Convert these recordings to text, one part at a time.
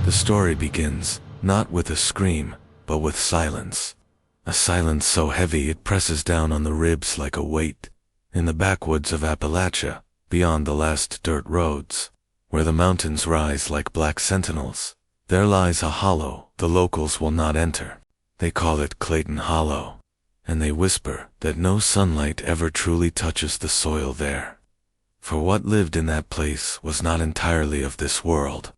The story begins, not with a scream, but with silence. A silence so heavy it presses down on the ribs like a weight. In the backwoods of Appalachia, beyond the last dirt roads, where the mountains rise like black sentinels, there lies a hollow the locals will not enter. They call it Clayton Hollow, and they whisper that no sunlight ever truly touches the soil there. For what lived in that place was not entirely of this world.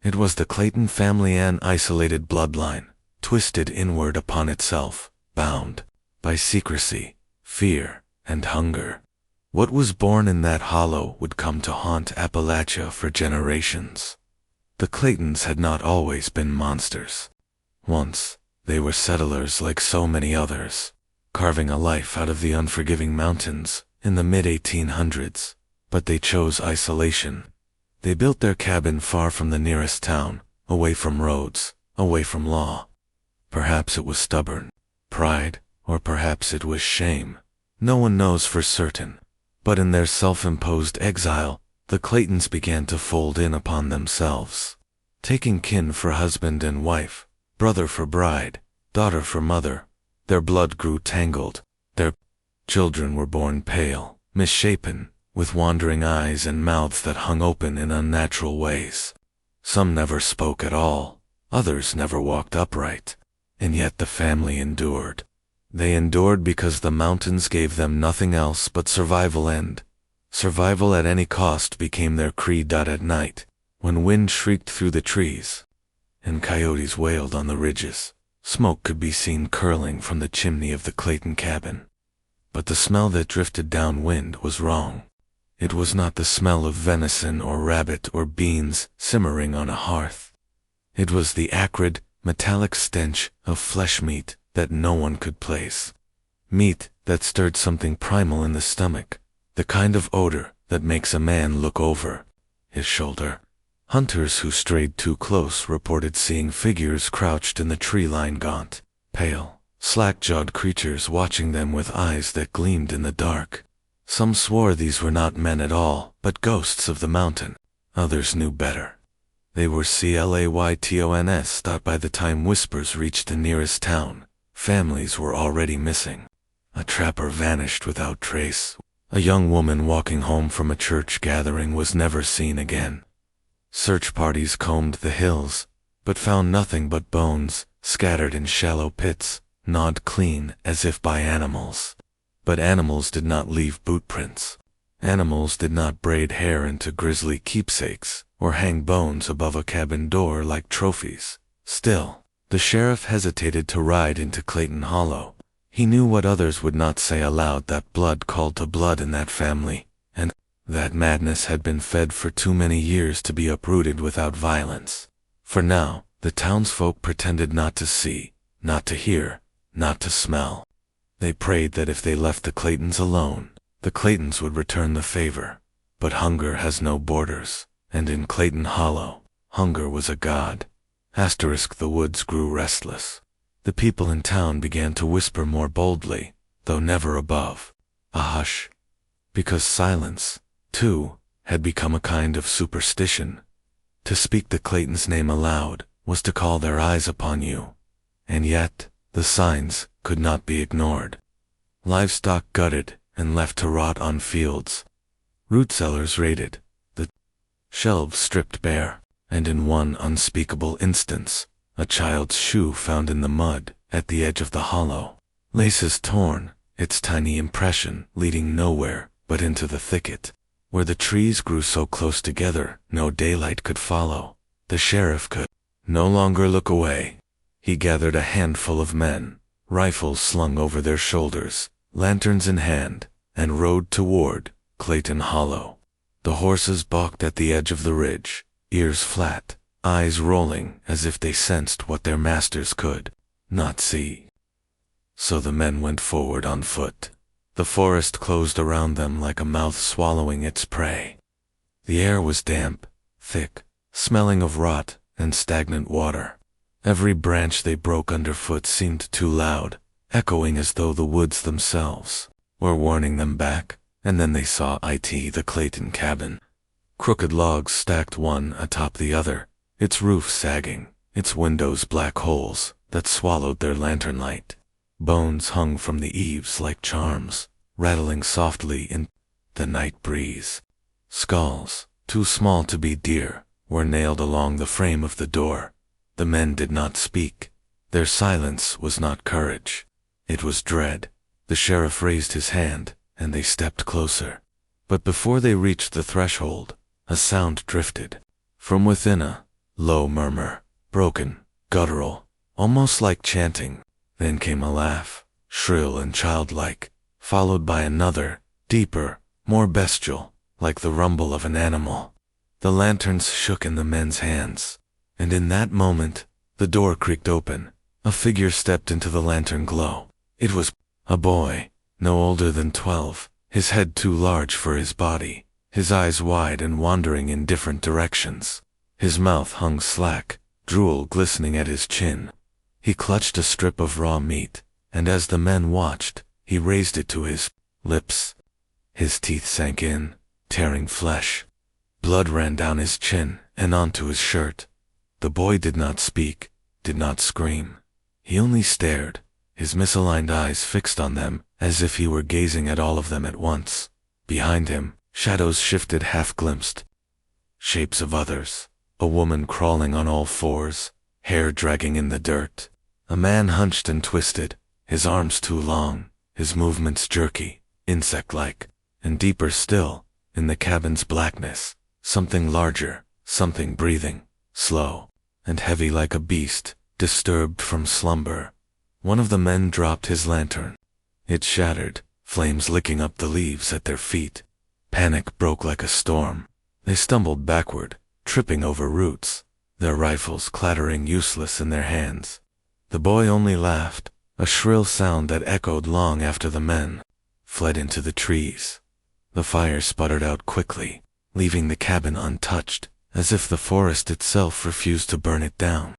It was the Clayton family, an isolated bloodline, twisted inward upon itself, bound by secrecy, fear, and hunger. What was born in that hollow would come to haunt Appalachia for generations. The Claytons had not always been monsters. Once, they were settlers like so many others, carving a life out of the unforgiving mountains in the mid-1800s. But they chose isolation. They built their cabin far from the nearest town, away from roads, away from law. Perhaps it was stubborn pride, or perhaps it was shame. No one knows for certain. But in their self-imposed exile, the Claytons began to fold in upon themselves, taking kin for husband and wife, brother for bride, daughter for mother. Their blood grew tangled. Their children were born pale, misshapen, with wandering eyes and mouths that hung open in unnatural ways. Some never spoke at all, others never walked upright, and yet the family endured. They endured because the mountains gave them nothing else but survival, and survival at any cost became their creed. At night, when wind shrieked through the trees and coyotes wailed on the ridges, smoke could be seen curling from the chimney of the Clayton cabin. But the smell that drifted downwind was wrong. It was not the smell of venison or rabbit or beans simmering on a hearth. It was the acrid, metallic stench of flesh meat that no one could place. Meat that stirred something primal in the stomach, the kind of odor that makes a man look over his shoulder. Hunters who strayed too close reported seeing figures crouched in the tree-line, gaunt, pale, slack-jawed creatures watching them with eyes that gleamed in the dark. Some swore these were not men at all, but ghosts of the mountain. Others knew better. They were Claytons. By the time whispers reached the nearest town, families were already missing. A trapper vanished without trace. A young woman walking home from a church gathering was never seen again. Search parties combed the hills, but found nothing but bones, scattered in shallow pits, gnawed clean as if by animals. But animals did not leave boot prints. Animals did not braid hair into grisly keepsakes, or hang bones above a cabin door like trophies. Still, the sheriff hesitated to ride into Clayton Hollow. He knew what others would not say aloud, that blood called to blood in that family, and that madness had been fed for too many years to be uprooted without violence. For now, the townsfolk pretended not to see, not to hear, not to smell. They prayed that if they left the Claytons alone, the Claytons would return the favor. But hunger has no borders, and in Clayton Hollow, hunger was a god. The woods grew restless. The people in town began to whisper more boldly, though never above a hush. Because silence, too, had become a kind of superstition. To speak the Claytons' name aloud was to call their eyes upon you. And yet, the signs could not be ignored. Livestock gutted and left to rot on fields. Root cellars raided. The shelves stripped bare. And in one unspeakable instance, a child's shoe found in the mud at the edge of the hollow. Laces torn, its tiny impression leading nowhere but into the thicket, where the trees grew so close together no daylight could follow. The sheriff could no longer look away. He gathered a handful of men, rifles slung over their shoulders, lanterns in hand, and rode toward Clayton Hollow. The horses balked at the edge of the ridge, ears flat, eyes rolling as if they sensed what their masters could not see. So the men went forward on foot. The forest closed around them like a mouth swallowing its prey. The air was damp, thick, smelling of rot and stagnant water. Every branch they broke underfoot seemed too loud, echoing as though the woods themselves were warning them back. And then they saw the Clayton cabin. Crooked logs stacked one atop the other, its roof sagging, its windows black holes that swallowed their lantern light. Bones hung from the eaves like charms, rattling softly in the night breeze. Skulls, too small to be deer, were nailed along the frame of the door. The men did not speak. Their silence was not courage. It was dread. The sheriff raised his hand, and they stepped closer. But before they reached the threshold, a sound drifted. From within, a low murmur, broken, guttural, almost like chanting. Then came a laugh, shrill and childlike, followed by another, deeper, more bestial, like the rumble of an animal. The lanterns shook in the men's hands, and in that moment, the door creaked open. A figure stepped into the lantern glow. It was a boy, no older than 12, his head too large for his body, his eyes wide and wandering in different directions. His mouth hung slack, drool glistening at his chin. He clutched a strip of raw meat, and as the men watched, he raised it to his lips. His teeth sank in, tearing flesh. Blood ran down his chin and onto his shirt. The boy did not speak, did not scream. He only stared, his misaligned eyes fixed on them as if he were gazing at all of them at once. Behind him, shadows shifted half-glimpsed. Shapes of others. A woman crawling on all fours, hair dragging in the dirt. A man hunched and twisted, his arms too long, his movements jerky, insect-like. And deeper still, in the cabin's blackness, something larger, something breathing, slow, and heavy like a beast, disturbed from slumber. One of the men dropped his lantern. It shattered, flames licking up the leaves at their feet. Panic broke like a storm. They stumbled backward, tripping over roots, their rifles clattering useless in their hands. The boy only laughed, a shrill sound that echoed long after the men fled into the trees. The fire sputtered out quickly, leaving the cabin untouched, as if the forest itself refused to burn it down.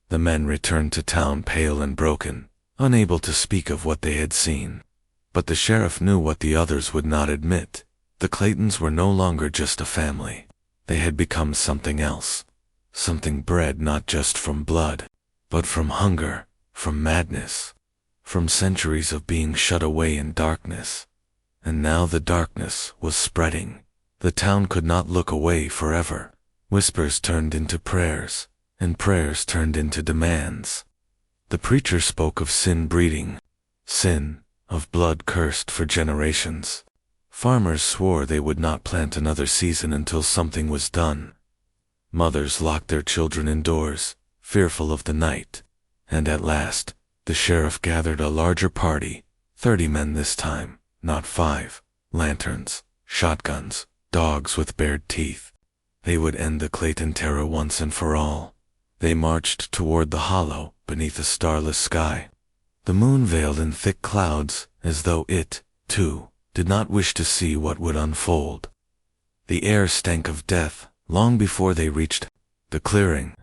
The men returned to town pale and broken, unable to speak of what they had seen. But the sheriff knew what the others would not admit. The Claytons were no longer just a family. They had become something else. Something bred not just from blood, but from hunger, from madness, from centuries of being shut away in darkness. And now the darkness was spreading. The town could not look away forever. Whispers turned into prayers, and prayers turned into demands. The preacher spoke of sin breeding, sin, of blood cursed for generations. Farmers swore they would not plant another season until something was done. Mothers locked their children indoors, fearful of the night. And at last, the sheriff gathered a larger party, 30 men this time, not 5, lanterns, shotguns, dogs with bared teeth. They would end the Clayton terror once and for all. They marched toward the hollow beneath a starless sky. The moon veiled in thick clouds, as though it, too, did not wish to see what would unfold. The air stank of death long before they reached the clearing.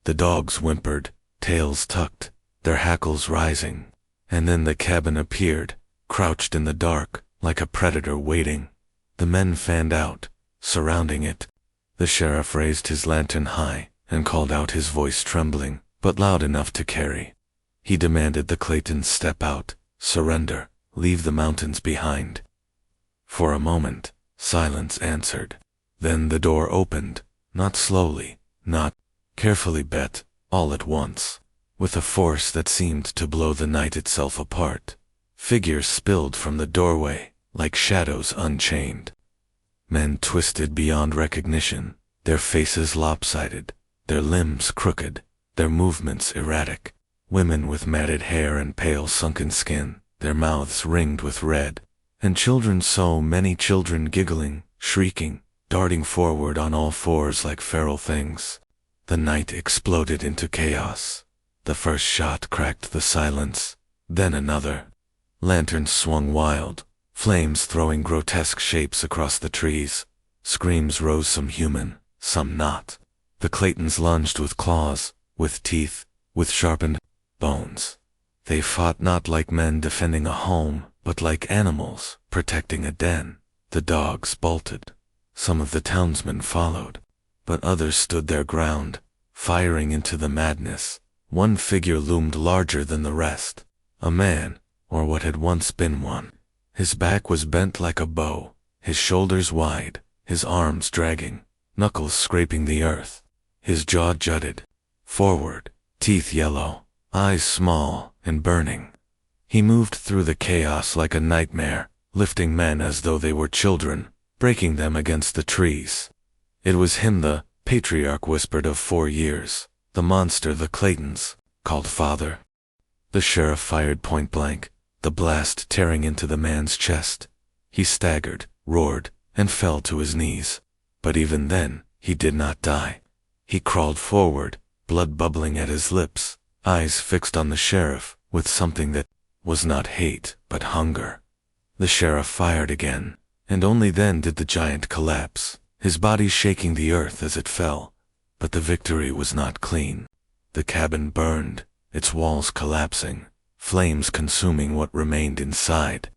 The dogs whimpered, tails tucked, their hackles rising. And then the cabin appeared, crouched in the dark, like a predator waiting. The men fanned out, surrounding it. The sheriff raised his lantern high and called out, his voice trembling, but loud enough to carry. He demanded the Claytons step out, surrender, leave the mountains behind. For a moment, silence answered. Then the door opened, not slowly, not carefully bet, all at once, with a force that seemed to blow the night itself apart. Figures spilled from the doorway, like shadows unchained. Men twisted beyond recognition, their faces lopsided, their limbs crooked, their movements erratic. Women with matted hair and pale sunken skin, their mouths ringed with red. And children, so many children, giggling, shrieking, darting forward on all fours like feral things. The night exploded into chaos. The first shot cracked the silence, then another. Lanterns swung wild, flames throwing grotesque shapes across the trees. Screams rose, some human, some not. The Claytons lunged with claws, with teeth, with sharpened bones. They fought not like men defending a home, but like animals protecting a den. The dogs bolted. Some of the townsmen followed, but others stood their ground, firing into the madness. One figure loomed larger than the rest. A man, or what had once been one. His back was bent like a bow, his shoulders wide, his arms dragging, knuckles scraping the earth. His jaw jutted forward, teeth yellow, eyes small and burning. He moved through the chaos like a nightmare, lifting men as though they were children, breaking them against the trees. It was him the patriarch whispered of 4 years, the monster the Claytons called father. The sheriff fired point blank, the blast tearing into the man's chest. He staggered, roared, and fell to his knees. But even then, he did not die. He crawled forward, blood bubbling at his lips, eyes fixed on the sheriff, with something that was not hate, but hunger. The sheriff fired again, and only then did the giant collapse, his body shaking the earth as it fell. But the victory was not clean. The cabin burned, its walls collapsing, flames consuming what remained inside.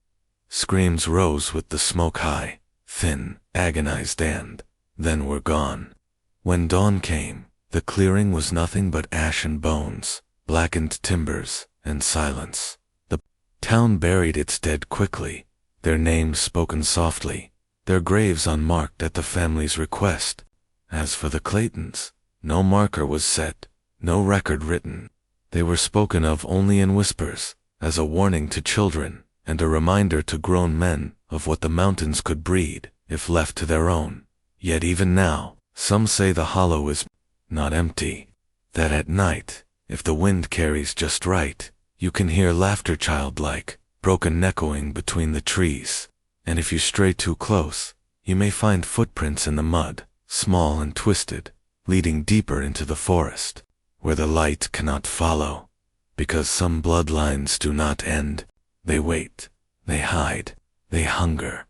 Screams rose with the smoke high, thin, agonized, and then were gone. When dawn came, the clearing was nothing but ash and bones, blackened timbers, and silence. The town buried its dead quickly, their names spoken softly, their graves unmarked at the family's request. As for the Claytons, no marker was set, no record written. They were spoken of only in whispers, as a warning to children, and a reminder to grown men of what the mountains could breed, if left to their own. Yet even now, some say the hollow is not empty, that at night, if the wind carries just right, you can hear laughter childlike, broken echoing between the trees. And if you stray too close, you may find footprints in the mud, small and twisted, leading deeper into the forest, where the light cannot follow, because some bloodlines do not end. They wait, they hide, they hunger.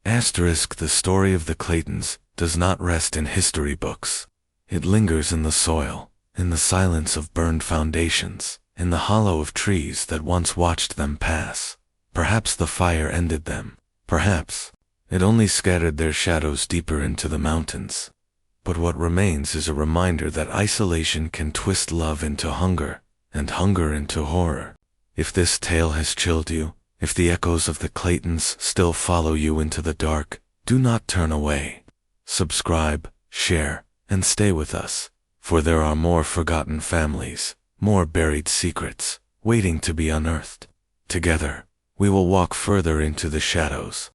Asterisk: the story of the Claytons does not rest in history books. It lingers in the soil, in the silence of burned foundations, in the hollow of trees that once watched them pass. Perhaps the fire ended them. Perhaps it only scattered their shadows deeper into the mountains. But what remains is a reminder that isolation can twist love into hunger, and hunger into horror. If this tale has chilled you, if the echoes of the Claytons still follow you into the dark, do not turn away. Subscribe, share, and stay with us, for there are more forgotten families, more buried secrets, waiting to be unearthed. Together, we will walk further into the shadows,